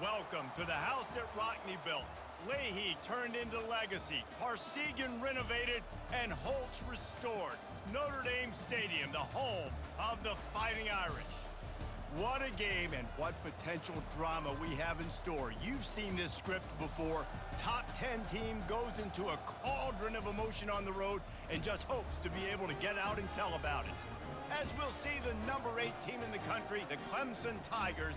Welcome to the house that Rockne built. Leahy turned into legacy, Parsegan renovated, and Holtz restored. Notre Dame Stadium, the home of the Fighting Irish. What a game and what potential drama we have in store. You've seen this script before. Top 10 team goes into a cauldron of emotion on the road and just hopes to be able to get out and tell about it. As we'll see the number 8 team in the country, the Clemson Tigers,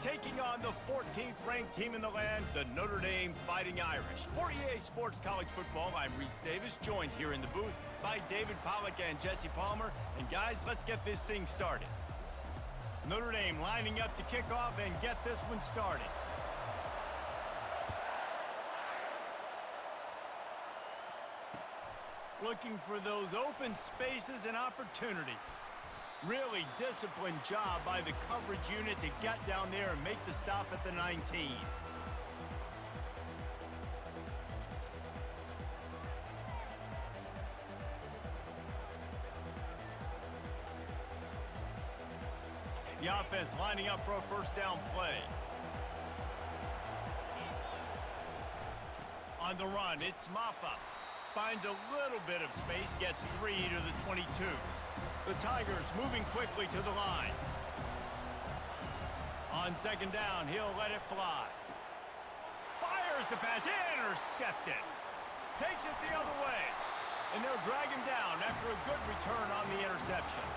taking on the 14th ranked team in the land, the Notre Dame Fighting Irish. For EA Sports College Football, I'm Reese Davis, joined here in the booth by David Pollack and Jesse Palmer. And guys, let's get this thing started. Notre Dame lining up to kick off and get this one started. Looking for those open spaces and opportunity. Really disciplined job by the coverage unit to get down there and make the stop at the 19. The offense lining up for a first down play. On the run, it's Maffa. Finds a little bit of space, gets 3 to the 22. The Tigers moving quickly to the line. On second down, he'll let it fly. Fires the pass, intercepted. Takes it the other way. And they'll drag him down after a good return on the interception.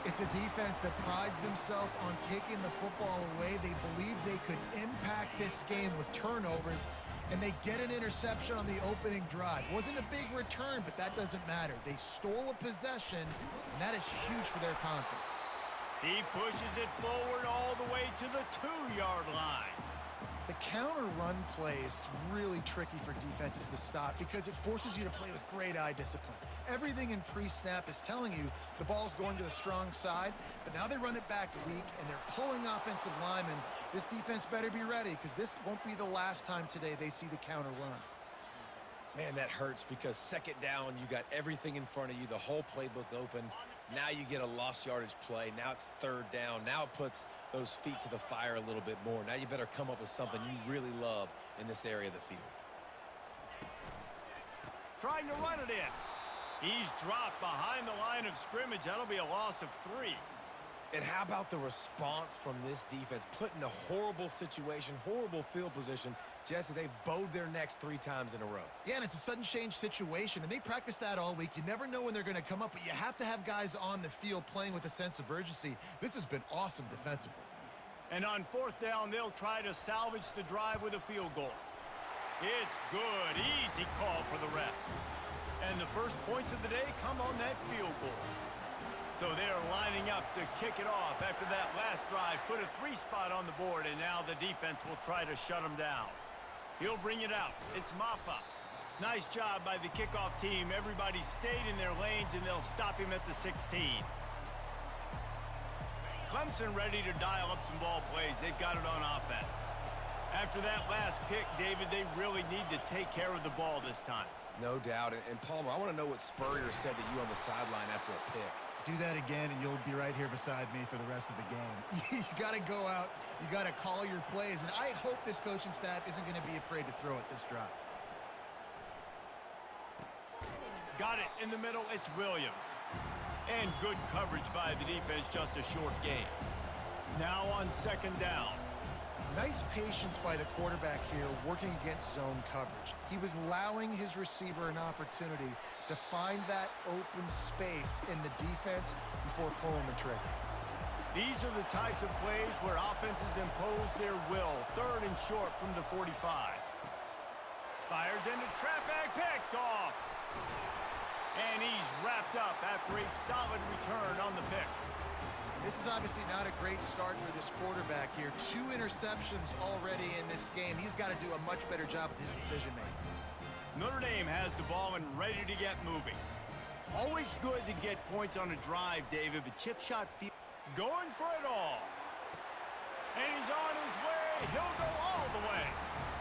It's a defense that prides themselves on taking the football away. They believe they could impact this game with turnovers, and they get an interception on the opening drive. Wasn't a big return, but that doesn't matter. They stole a possession, and that is huge for their confidence. He pushes it forward all the way to the 2-yard line. The counter run play is really tricky for defenses to stop because it forces you to play with great eye discipline. Everything in pre-snap is telling you the ball's going to the strong side, but now they run it back weak, and they're pulling offensive linemen. This defense better be ready because this won't be the last time today they see the counter run. Man, that hurts because second down, you got everything in front of you, the whole playbook open. Now you get a lost yardage play. Now it's third down. Now it puts those feet to the fire a little bit more. Now you better come up with something you really love in this area of the field. Trying to run it in. He's dropped behind the line of scrimmage. That'll be a loss of 3. And how about the response from this defense? Put in a horrible situation, horrible field position. Jesse, they've bowed their necks 3 times in a row. Yeah, and it's a sudden change situation, and they practice that all week. You never know when they're going to come up, but you have to have guys on the field playing with a sense of urgency. This has been awesome defensively. And on fourth down, they'll try to salvage the drive with a field goal. It's good. Easy call for the refs. And the first points of the day come on that field goal. So they're lining up to kick it off after that last drive. Put a 3 spot on the board, and now the defense will try to shut them down. He'll bring it out. It's Maffa. Nice job by the kickoff team. Everybody stayed in their lanes, and they'll stop him at the 16. Clemson ready to dial up some ball plays. They've got it on offense. After that last pick, David, they really need to take care of the ball this time. No doubt. And Palmer, I want to know what Spurrier said to you on the sideline after a pick. Do that again, and you'll be right here beside me for the rest of the game. You got to go out. You got to call your plays, and I hope this coaching staff isn't going to be afraid to throw at this drop. Got it in the middle. It's Williams. And good coverage by the defense, just a short gain. Now on second down. Nice patience by the quarterback here working against zone coverage. He was allowing his receiver an opportunity to find that open space in the defense before pulling the trigger. These are the types of plays where offenses impose their will. Third and short from the 45. Fires into traffic, picked off. And he's wrapped up after a solid return on the pick. This is obviously not a great start for this quarterback here. 2 interceptions already in this game. He's got to do a much better job with his decision-making. Notre Dame has the ball and ready to get moving. Always good to get points on a drive, David, but chip shot field going for it all. And he's on his way. He'll go all the way.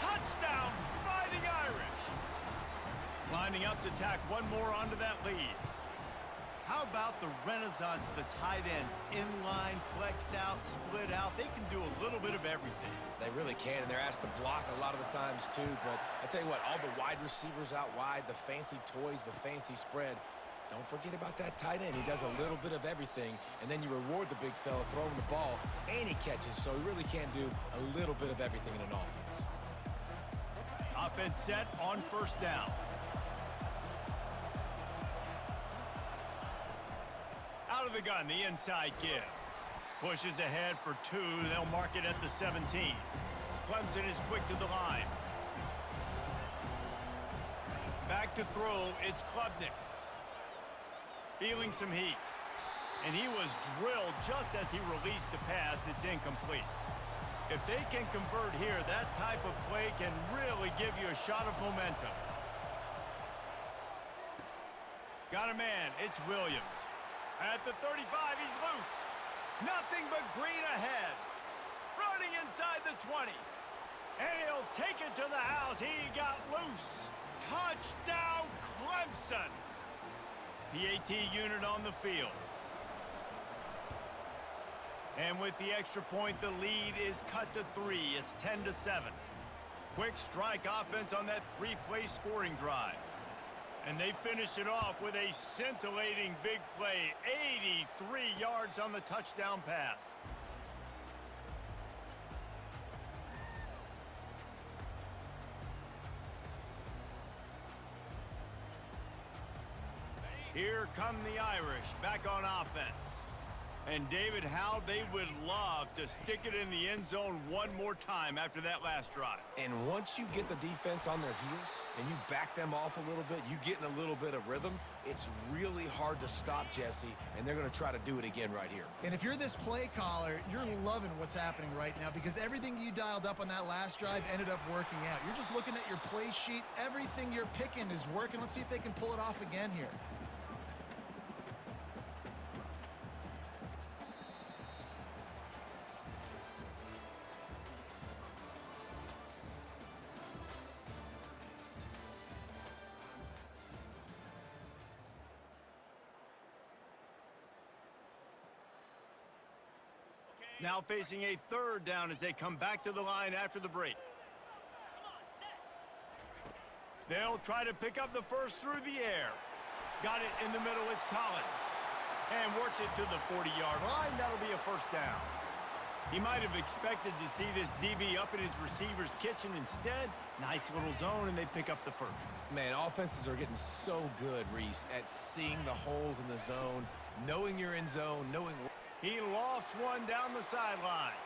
Touchdown, Fighting Irish. Lining up to tack one more onto that lead. How about the renaissance of the tight ends? Inline, flexed out, split out. They can do a little bit of everything. They really can, and they're asked to block a lot of the times too. But I tell you what, all the wide receivers out wide, the fancy toys, the fancy spread, don't forget about that tight end. He does a little bit of everything, and then you reward the big fella throwing the ball, and he catches, so he really can do a little bit of everything in an offense. Offense set on first down. Out of the gun, the inside give. Pushes ahead for 2. They'll mark it at the 17. Clemson is quick to the line. Back to throw, it's Klubnik. Feeling some heat. And he was drilled just as he released the pass. It's incomplete. If they can convert here, that type of play can really give you a shot of momentum. Got a man, it's Williams. At the 35, he's loose. Nothing but green ahead. Running inside the 20. And he'll take it to the house. He got loose. Touchdown, Clemson. PAT unit on the field. And with the extra point, the lead is cut to 3. It's 10-7. Quick strike offense on that 3-play scoring drive. And they finish it off with a scintillating big play. 83 yards on the touchdown pass. Here come the Irish back on offense. And David, how they would love to stick it in the end zone one more time after that last drive. And once you get the defense on their heels and you back them off a little bit, you get in a little bit of rhythm, it's really hard to stop, Jesse, and they're going to try to do it again right here. And if you're this play caller, you're loving what's happening right now because everything you dialed up on that last drive ended up working out. You're just looking at your play sheet. Everything you're picking is working. Let's see if they can pull it off again here. Now facing a third down as they come back to the line after the break. They'll try to pick up the first through the air. Got it in the middle, it's Collins. And works it to the 40-yard line. That'll be a first down. He might have expected to see this DB up in his receiver's kitchen. Instead, nice little zone, and they pick up the first. Man, offenses are getting so good, Reese, at seeing the holes in the zone, knowing you're in zone, knowing... He lofts one down the sideline.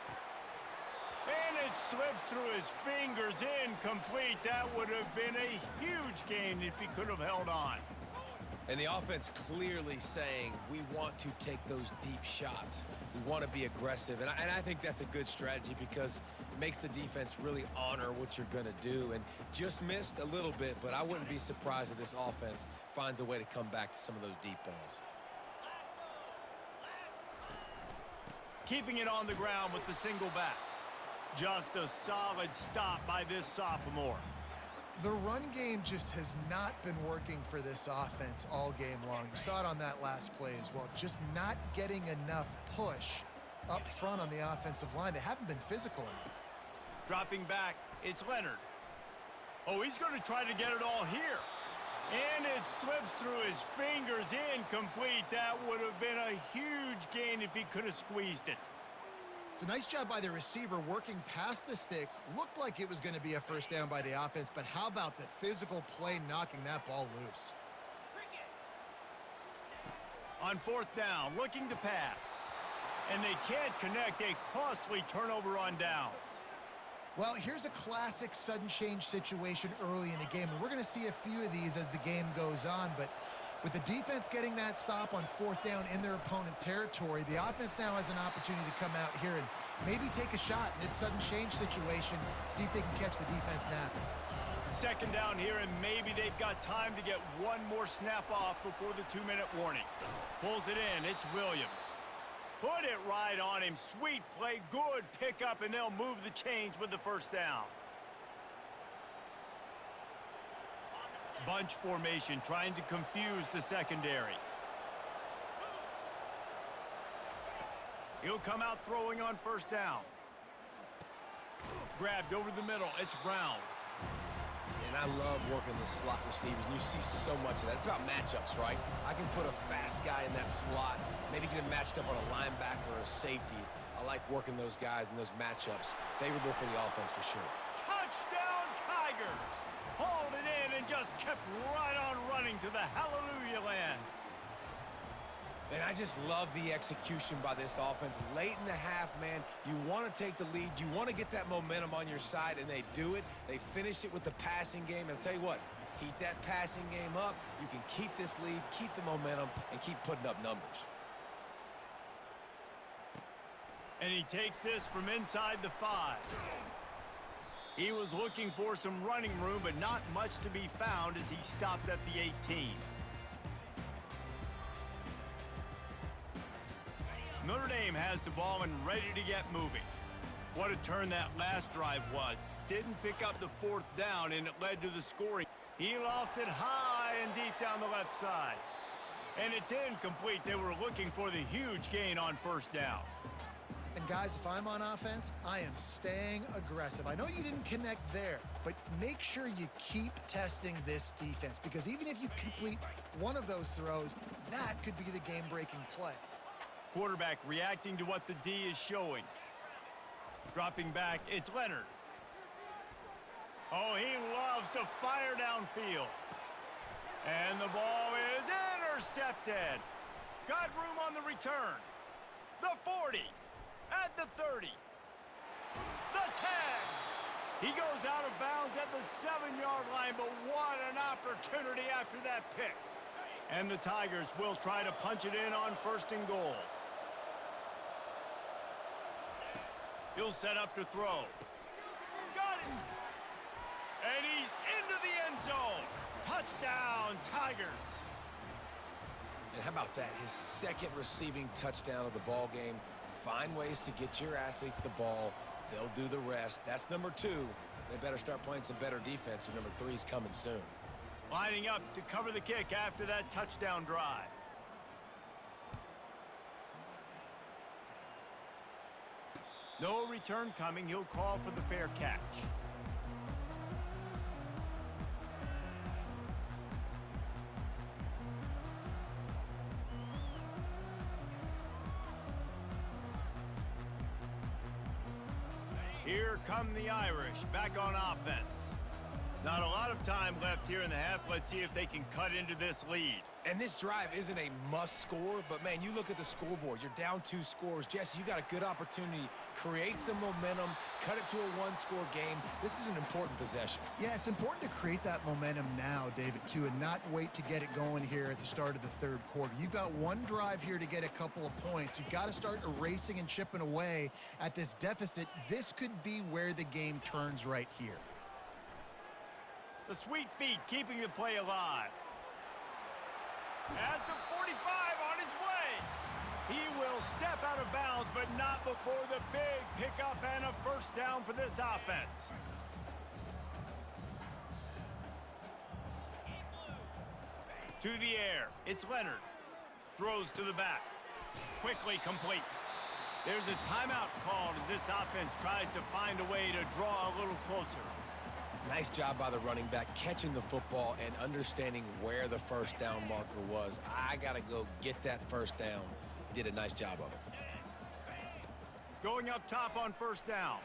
And it slips through his fingers, incomplete. That would have been a huge gain if he could have held on. And the offense clearly saying, we want to take those deep shots. We want to be aggressive. And I think that's a good strategy because it makes the defense really honor what you're going to do. And just missed a little bit, but I wouldn't be surprised if this offense finds a way to come back to some of those deep balls. Keeping it on the ground with the single back. Just a solid stop by this sophomore. The run game just has not been working for this offense all game long. You saw it on that last play as well. Just not getting enough push up front on the offensive line. They haven't been physical enough. Dropping back, it's Leonard. Oh, he's going to try to get it all here. And it slips through his fingers, incomplete. That would have been a huge gain if he could have squeezed it. It's a nice job by the receiver working past the sticks. Looked like it was going to be a first down by the offense, but how about the physical play knocking that ball loose? On fourth down, looking to pass. And they can't connect, a costly turnover on downs. Well, here's a classic sudden change situation early in the game, and we're going to see a few of these as the game goes on, but with the defense getting that stop on fourth down in their opponent territory, the offense now has an opportunity to come out here and maybe take a shot in this sudden change situation, see if they can catch the defense napping. Second down here, and maybe they've got time to get one more snap off before the 2-minute warning. Pulls it in, it's Williams. Put it right on him. Sweet play, good pickup, and they'll move the chains with the first down. Bunch formation, trying to confuse the secondary. He'll come out throwing on first down. Grabbed over the middle. It's Brown. And I love working the slot receivers, and you see so much of that. It's about matchups, right? I can put a fast guy in that slot, maybe get him matched up on a linebacker or a safety. I like working those guys in those matchups. Favorable for the offense for sure. Touchdown, Tigers! Hauled it in and just kept right on running to the hallelujah land. And I just love the execution by this offense. Late in the half, man, you want to take the lead. You want to get that momentum on your side, and they do it. They finish it with the passing game. And I'll tell you what, keep that passing game up. You can keep this lead, keep the momentum, and keep putting up numbers. And he takes this from inside the 5. He was looking for some running room, but not much to be found as he stopped at the 18. Notre Dame has the ball and ready to get moving. What a turn that last drive was. Didn't pick up the 4th down, and it led to the scoring. He lofts it high and deep down the left side. And it's incomplete. They were looking for the huge gain on first down. And guys, if I'm on offense, I am staying aggressive. I know you didn't connect there, but make sure you keep testing this defense, because even if you complete one of those throws, that could be the game-breaking play. Quarterback reacting to what the D is showing. Dropping back, it's Leonard. Oh, he loves to fire downfield. And the ball is intercepted. Got room on the return. The 40. At the 30. The 10. He goes out of bounds at the 7-yard line, but what an opportunity after that pick. And the Tigers will try to punch it in on 1st and goal. He'll set up to throw. Got him. And he's into the end zone. Touchdown, Tigers. And how about that? His 2nd receiving touchdown of the ball game. Find ways to get your athletes the ball. They'll do the rest. That's number 2. They better start playing some better defense, or number 3 is coming soon. Lining up to cover the kick after that touchdown drive. No return coming. He'll call for the fair catch. Here come the Irish, back on offense. Not a lot of time left here in the half. Let's see if they can cut into this lead. And this drive isn't a must score, but man, you look at the scoreboard. You're down 2 scores. Jesse, you got a good opportunity. Create some momentum. Cut it to a 1-score game. This is an important possession. Yeah, it's important to create that momentum now, David, too, and not wait to get it going here at the start of the 3rd quarter. You've got one drive here to get a couple of points. You've got to start erasing and chipping away at this deficit. This could be where the game turns right here. The sweet feet keeping the play alive. At the 45 on his way. He will step out of bounds, but not before the big pickup and a 1st down for this offense. To the air, it's Leonard. Throws to the back. Quickly complete. There's a timeout called as this offense tries to find a way to draw a little closer. Nice job by the running back, catching the football and understanding where the 1st down marker was. I got to go get that 1st down. He did a nice job of it. Going up top on 1st down.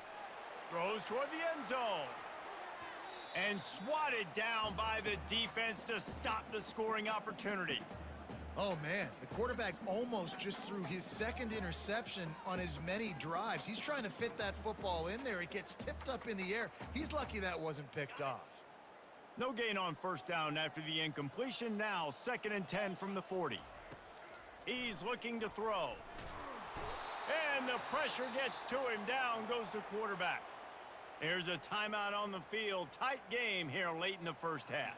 Throws toward the end zone. And swatted down by the defense to stop the scoring opportunity. Oh, man, the quarterback almost just threw his 2nd interception on as many drives. He's trying to fit that football in there. It gets tipped up in the air. He's lucky that wasn't picked off. No gain on 1st down after the incompletion. Now 2nd and 10 from the 40. He's looking to throw. And the pressure gets to him. Down goes the quarterback. There's a timeout on the field. Tight game here late in the 1st half.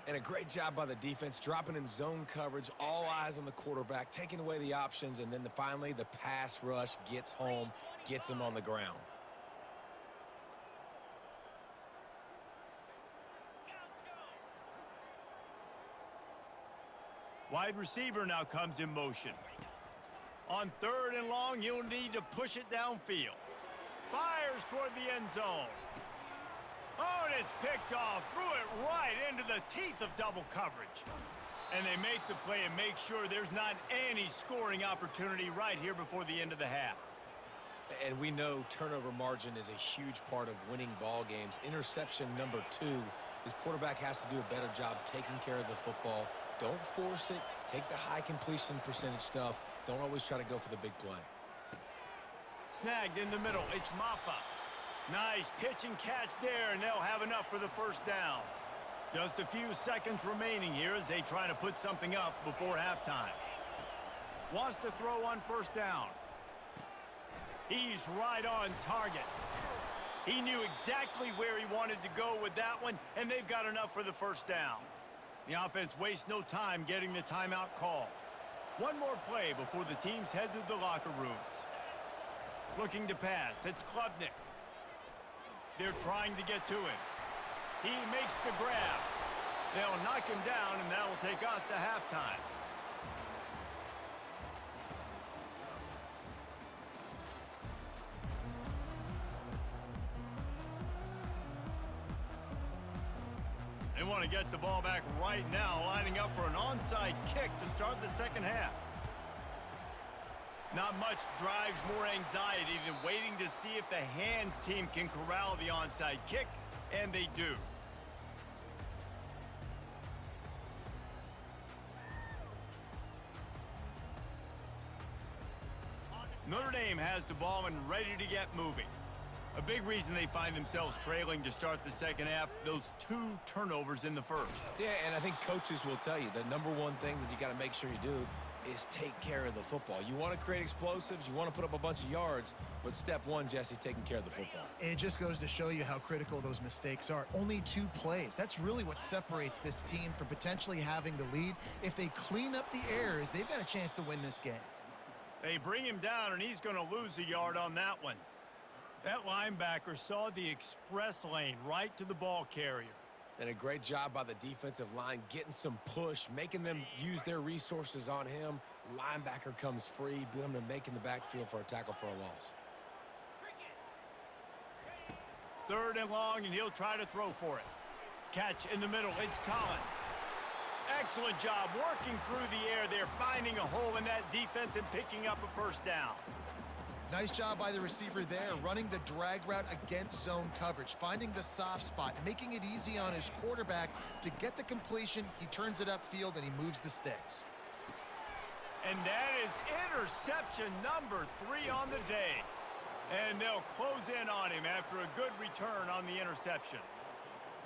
And a great job by the defense, dropping in zone coverage, all eyes on the quarterback, taking away the options, and then finally the pass rush gets home, gets him on the ground. Wide receiver now comes in motion. On 3rd and long, you'll need to push it downfield. Fires toward the end zone. Oh, and it's picked off. Threw it right into the teeth of double coverage. And they make the play and make sure there's not any scoring opportunity right here before the end of the half. And we know turnover margin is a huge part of winning ball games. Interception number 2. His quarterback has to do a better job taking care of the football. Don't force it. Take the high completion percentage stuff. Don't always try to go for the big play. Snagged in the middle. It's Maffa. Nice pitch and catch there, and they'll have enough for the first down. Just a few seconds remaining here as they try to put something up before halftime. Wants to throw on first down. He's right on target. He knew exactly where he wanted to go with that one, and they've got enough for the first down. The offense wastes no time getting the timeout call. One more play before the teams head to the locker rooms. Looking to pass. It's Klubnik. They're trying to get to him. He makes the grab. They'll knock him down, and that'll take us to halftime. They want to get the ball back right now, lining up for an onside kick to start the second half. Not much drives more anxiety than waiting to see if the hands team can corral the onside kick, and they do. Notre Dame has the ball and ready to get moving. A big reason they find themselves trailing to start the second half, those 2 turnovers in the first. Yeah, and I think coaches will tell you the number one thing that you got to make sure you do is take care of the football. You want to create explosives, you want to put up a bunch of yards, but step 1, Jesse, taking care of the football. It just goes to show you how critical those mistakes are. Only 2 plays. That's really what separates this team from potentially having the lead. If they clean up the errors, they've got a chance to win this game. They bring him down, and he's going to lose a yard on that one. That linebacker saw the express lane right to the ball carrier. And a great job by the defensive line, getting some push, making them use their resources on him. Linebacker comes free, making the backfield for a tackle for a loss. 3rd and long, and he'll try to throw for it. Catch in the middle. It's Collins. Excellent job working through the air there, finding a hole in that defense and picking up a first down. Nice job by the receiver there, running the drag route against zone coverage, finding the soft spot, making it easy on his quarterback to get the completion. He turns it upfield, and he moves the sticks. And that is interception number 3 on the day. And they'll close in on him after a good return on the interception.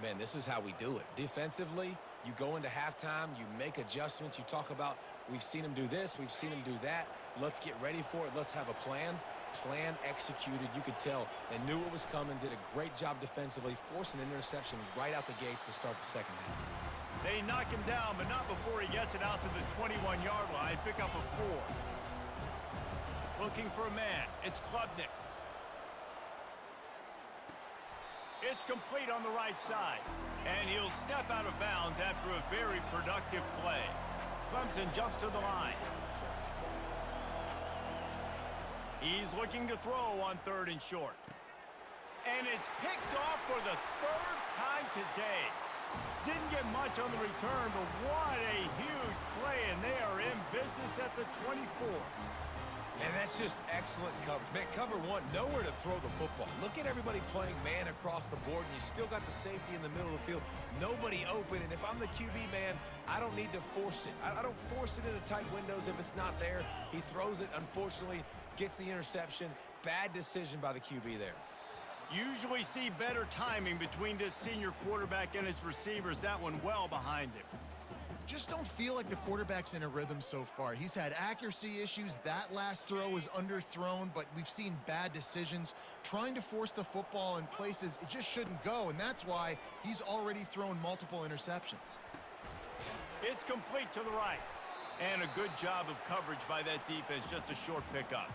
Man, this is how we do it. Defensively, you go into halftime, you make adjustments. You talk about, we've seen him do this, we've seen him do that. Let's get ready for it. Let's have a plan. Plan executed. You could tell they knew what was coming, did a great job defensively, forced an interception right out the gates to start the second half. They knock him down, but not before he gets it out to the 21-yard line. Pick up a 4. Looking for a man. It's Klubnik. It's complete on the right side, and he'll step out of bounds after a very productive play. Clemson jumps to the line. He's looking to throw on 3rd and short. And it's picked off for the 3rd time today. Didn't get much on the return, but what a huge play, and they are in business at the 24. And that's just excellent coverage. Man, cover 1, nowhere to throw the football. Look at everybody playing man across the board, and you still got the safety in the middle of the field. Nobody open, and if I'm the QB, man, I don't need to force it. I don't force it into tight windows if it's not there. He throws it, unfortunately, gets the interception. Bad decision by the QB there. Usually see better timing between this senior quarterback and his receivers. That one well behind him. Just don't feel like the quarterback's in a rhythm so far. He's had accuracy issues. That last throw was underthrown, but we've seen bad decisions trying to force the football in places it just shouldn't go, and that's why he's already thrown multiple interceptions. It's complete to the right. And a good job of coverage by that defense. Just a short pickup.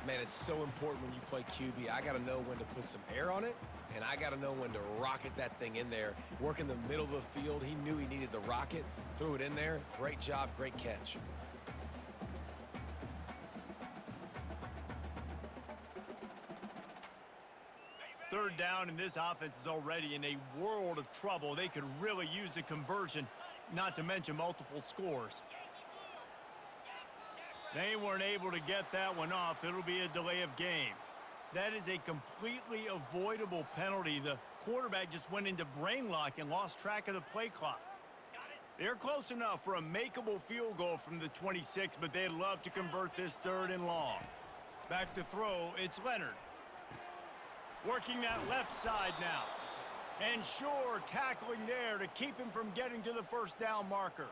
Man, it's so important when you play QB. I got to know when to put some air on it, and I got to know when to rocket that thing in there. Work in the middle of the field. He knew he needed the rocket. Threw it in there. Great job, great catch. Third down, and this offense is already in a world of trouble. They could really use a conversion, not to mention multiple scores. They weren't able to get that one off. It'll be a delay of game. That is a completely avoidable penalty. The quarterback just went into brain lock and lost track of the play clock. They're close enough for a makeable field goal from the 26, but they'd love to convert this 3rd and long. Back to throw, it's Leonard. Working that left side now. And Shore tackling there to keep him from getting to the first down marker.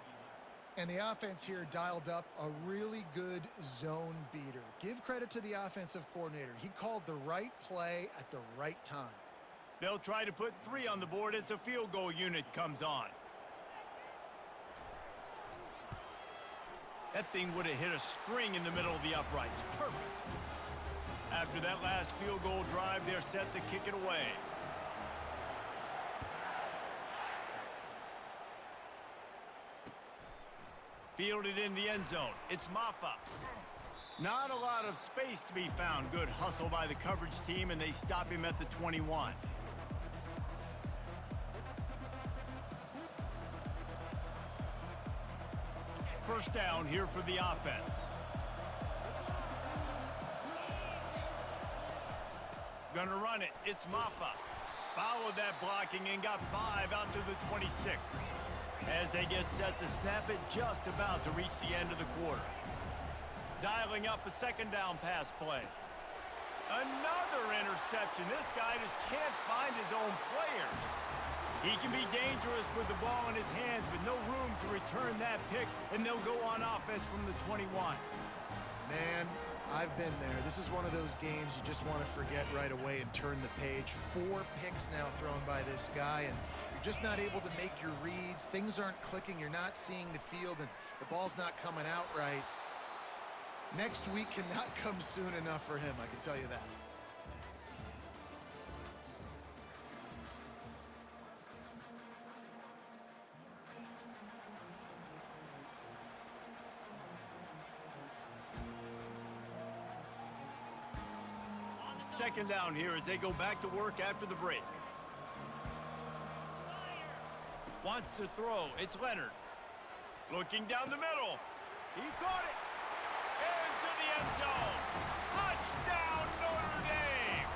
And the offense here dialed up a really good zone beater. Give credit to the offensive coordinator. He called the right play at the right time. They'll try to put 3 on the board as the field goal unit comes on. That thing would have hit a string in the middle of the uprights. Perfect. After that last field goal drive, they're set to kick it away. Fielded in the end zone. It's Maffa. Not a lot of space to be found. Good hustle by the coverage team, and they stop him at the 21. First down here for the offense. Gonna run it. It's Maffa. Followed that blocking and got 5 out to the 26. As they get set to snap it, just about to reach the end of the quarter. Dialing up a 2nd down pass play. Another interception. This guy just can't find his own players. He can be dangerous with the ball in his hands, but no room to return that pick, and they'll go on offense from the 21. Man, I've been there. This is one of those games you just want to forget right away and turn the page. 4 picks now thrown by this guy, and you're just not able to make your reads. Things aren't clicking. You're not seeing the field, and the ball's not coming out right. Next week cannot come soon enough for him, I can tell you that. Second down here as they go back to work after the break. Wants to throw. It's Leonard. Looking down the middle. He caught it. Into the end zone. Touchdown, Notre Dame.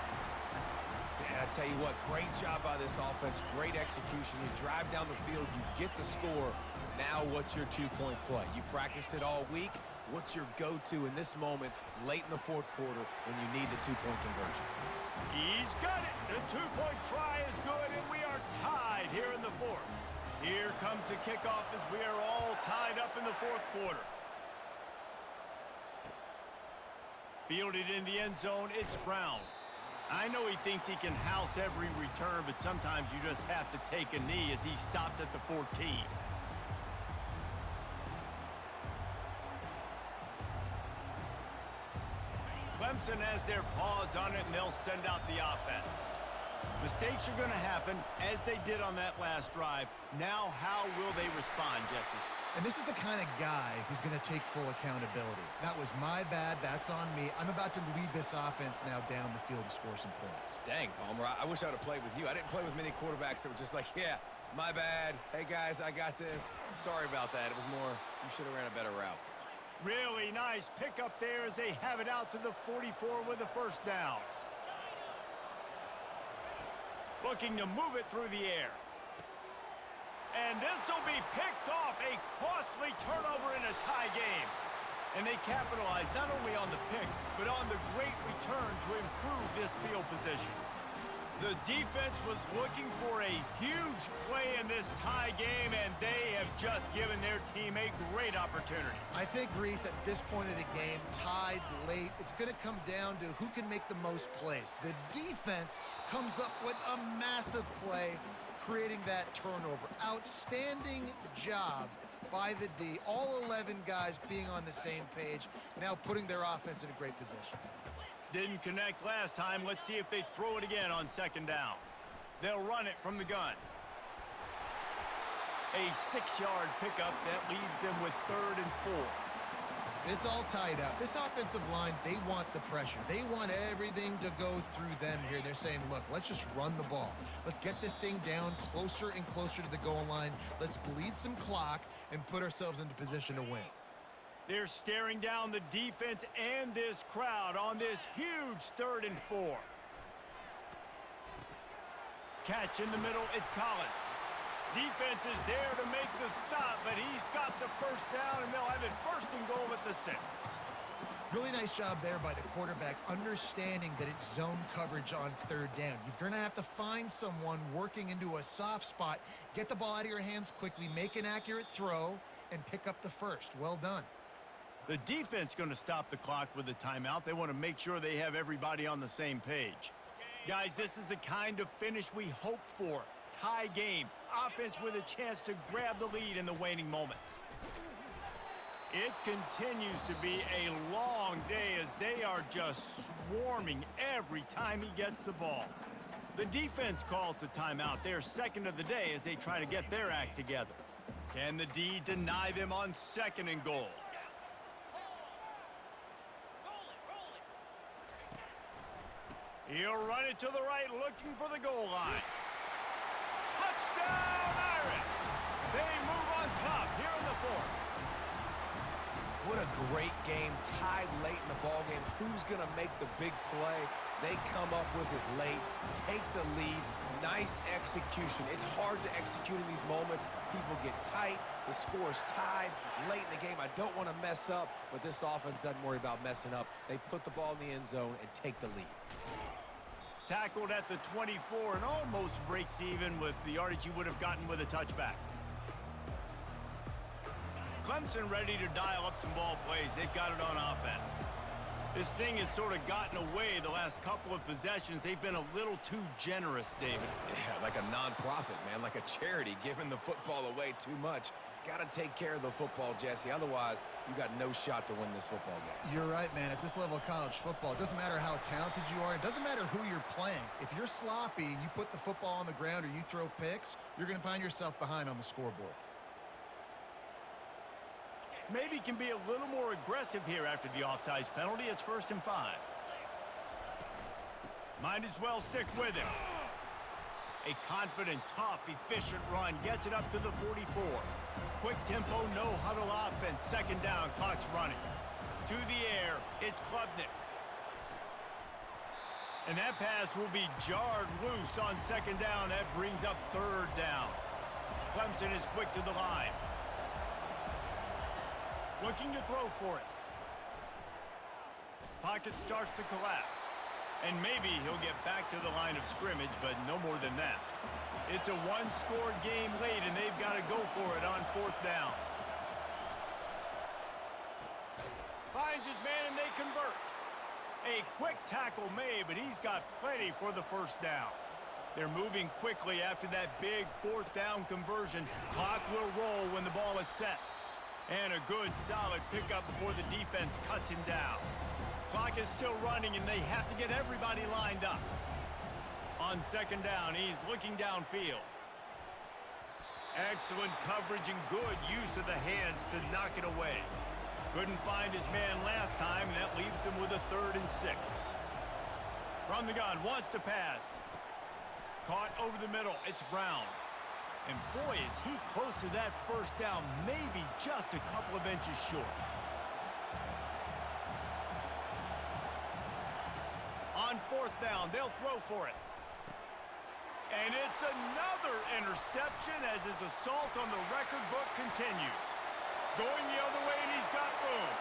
Yeah, I tell you what, great job by this offense. Great execution. You drive down the field, you get the score. Now what's your 2-point play? You practiced it all week. What's your go-to in this moment late in the 4th quarter when you need the 2-point conversion? He's got it. The 2-point try is good, and we are tied here in the 4th. Here comes the kickoff as we are all tied up in the 4th quarter. Fielded in the end zone, it's Brown. I know he thinks he can house every return, but sometimes you just have to take a knee as he stopped at the 14. Clemson has their paws on it, and they'll send out the offense. Mistakes are going to happen, as they did on that last drive. Now, how will they respond, Jesse? And this is the kind of guy who's going to take full accountability. That was my bad. That's on me. I'm about to lead this offense now down the field and score some points. Dang, Palmer, I wish I would have played with you. I didn't play with many quarterbacks that were just like, yeah, my bad. Hey, guys, I got this. Sorry about that. It was more, you should have ran a better route. Really nice pickup there as they have it out to the 44 with a first down. Looking to move it through the air. And this will be picked off. A costly turnover in a tie game. And they capitalize not only on the pick, but on the great return to improve this field position. The defense was looking for a huge play in this tie game, and they have just given their team a great opportunity. I think, Reese, at this point of the game, tied late, it's going to come down to who can make the most plays. The defense comes up with a massive play, creating that turnover. Outstanding job by the D. All 11 guys being on the same page, now putting their offense in a great position. Didn't connect last time. Let's see if they throw it again on second down. They'll run it from the gun. A 6-yard pickup that leaves them with 3rd and 4. It's all tied up. This offensive line, they want the pressure. They want everything to go through them here. They're saying, look, let's just run the ball. Let's get this thing down closer and closer to the goal line. Let's bleed some clock and put ourselves into position to win. They're staring down the defense and this crowd on this huge 3rd and 4. Catch in the middle, it's Collins. Defense is there to make the stop, but he's got the first down, and they'll have it 1st and goal at the 6. Really nice job there by the quarterback, understanding that it's zone coverage on 3rd down. You're going to have to find someone working into a soft spot, get the ball out of your hands quickly, make an accurate throw, and pick up the 1st. Well done. The defense going to stop the clock with a timeout. They want to make sure they have everybody on the same page. Guys, this is the kind of finish we hope for. Tie game. Offense with a chance to grab the lead in the waning moments. It continues to be a long day as they are just swarming every time he gets the ball. The defense calls the timeout. They're 2nd of the day as they try to get their act together. Can the D deny them on 2nd and goal? He'll run it to the right, looking for the goal line. Touchdown, Irish! They move on top here in the 4th. What a great game, tied late in the ball game. Who's going to make the big play? They come up with it late, take the lead. Nice execution. It's hard to execute in these moments. People get tight. The score is tied late in the game. I don't want to mess up, but this offense doesn't worry about messing up. They put the ball in the end zone and take the lead. Tackled at the 24 and almost breaks even with the yardage he would have gotten with a touchback. Clemson ready to dial up some ball plays. They've got it on offense. This thing has sort of gotten away the last couple of possessions. They've been a little too generous, David. Yeah, like a nonprofit, man, like a charity, giving the football away too much. Got to take care of the football, Jesse. Otherwise, you got no shot to win this football game. You're right, man. At this level of college football, it doesn't matter how talented you are. It doesn't matter who you're playing. If you're sloppy and you put the football on the ground or you throw picks, you're going to find yourself behind on the scoreboard. Maybe can be a little more aggressive here after the offsides penalty. It's 1st and 5. Might as well stick with him. A confident, tough, efficient run gets it up to the 44. Quick tempo, no huddle offense. 2nd down, clock's running. To the air, it's Klubnik. And that pass will be jarred loose on 2nd down. That brings up 3rd down. Clemson is quick to the line. Looking to throw for it. Pocket starts to collapse. And maybe he'll get back to the line of scrimmage, but no more than that. It's a one-score game late, and they've got to go for it on 4th down. Finds his man, and they convert. A quick tackle made, but he's got plenty for the 1st down. They're moving quickly after that big 4th down conversion. Clock will roll when the ball is set. And a good, solid pickup before the defense cuts him down. Clock is still running, and they have to get everybody lined up. On 2nd down, he's looking downfield. Excellent coverage and good use of the hands to knock it away. Couldn't find his man last time, and that leaves him with a 3rd and 6. From the gun, wants to pass. Caught over the middle, it's Brown. And boy, is he close to that 1st down, maybe just a couple of inches short. On 4th down, they'll throw for it. And it's another interception as his assault on the record book continues. Going the other way, and he's got room.